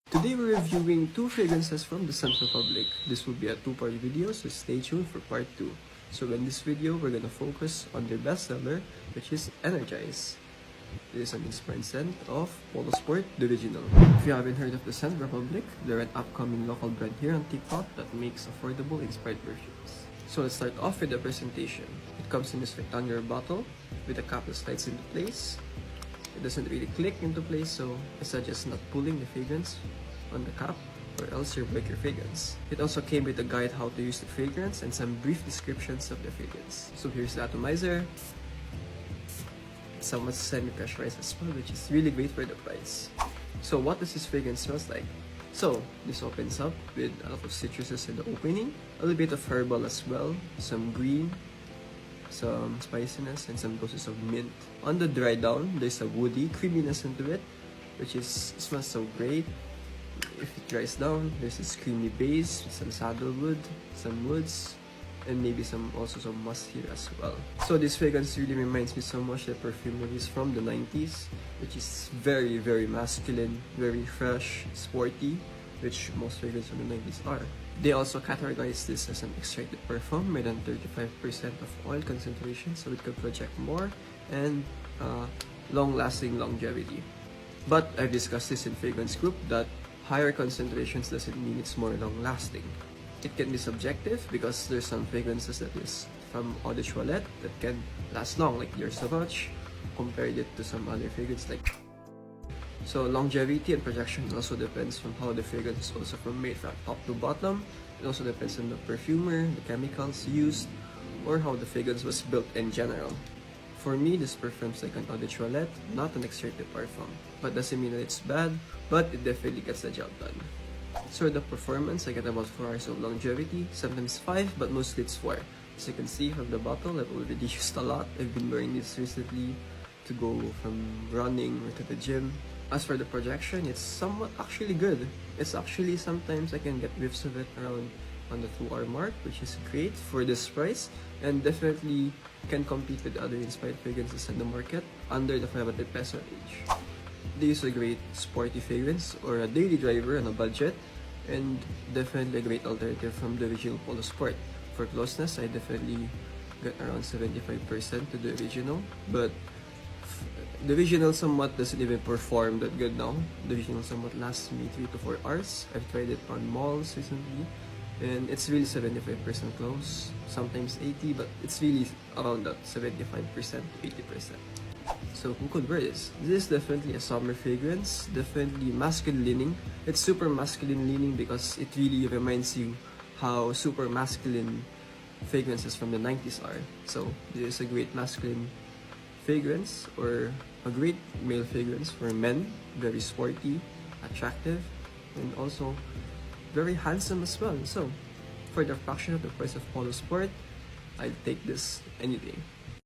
Today we're reviewing two fragrances from the Scent Republic. This will be a two-part video, so stay tuned for part 2. So in this video, we're gonna focus on their bestseller, which is Energize. This is an inspired scent of Polo Sport, the original. If you haven't heard of the Scent Republic, they're an upcoming local brand here on TikTok that makes affordable inspired perfumes. So let's start off with the presentation. It comes in this rectangular bottle with a cap that slides into place. It doesn't really click into place, so I suggest not pulling the fragrance on the cap or else you'll break your fragrance. It also came with a guide how to use the fragrance and some brief descriptions of the fragrance. So here's the atomizer. It's somewhat semi-pressurized as well, which is really great for the price. So what does this fragrance smells like? So this opens up with a lot of citruses in the opening, a little bit of herbal as well, some green, some spiciness, and some doses of mint. On the dry down, there's a woody creaminess into it, which smells so great. If it dries down, there's this creamy base with some sandalwood, some woods, and maybe also some musk here as well. So this fragrance really reminds me so much of perfumeries from the 90s, which is very, very masculine, very fresh, sporty, which most fragrances from the 90s are. They also categorize this as an extracted perfume with 35% of oil concentration, so it could project more and long-lasting longevity. But I've discussed this in fragrance group that higher concentrations doesn't mean it's more long-lasting. It can be subjective because there's some fragrances that is from eau de toilette that can last long, like Your Sauvage, compared it to some other fragrance like. So longevity and projection also depends on how the fragrance is also made from top to bottom. It also depends on the perfumer, the chemicals used, or how the fragrance was built in general. For me, this perfume's like an eau de toilette, not an extracted parfum. But doesn't mean that it's bad, but it definitely gets the job done. So the performance, I get about 4 hours of longevity, sometimes 5, but mostly it's 4. As you can see from the bottle, I've already used a lot. I've been wearing this recently to go from running or to the gym. As for the projection, it's somewhat actually good. It's actually sometimes I can get whiffs of it around on the 2-hour mark, which is great for this price and definitely can compete with other inspired fragrances in the market under the 500 peso range. This is a great sporty fragrance or a daily driver on a budget and definitely a great alternative from the original Polo Sport. For closeness, I definitely got around 75% to the original, but the original somewhat doesn't even perform that good now. The original somewhat lasts me 3 to 4 hours. I've tried it on malls recently and it's really 75% close, sometimes 80, but it's really around that 75% to 80%. So who could wear this? This is definitely a summer fragrance, definitely masculine leaning. It's super masculine leaning because it really reminds you how super masculine fragrances from the 90s are. So this is a great masculine fragrance or a great male fragrance for men, very sporty, attractive, and also very handsome as well. So for the fraction of the price of Polo Sport, I'd take this any day.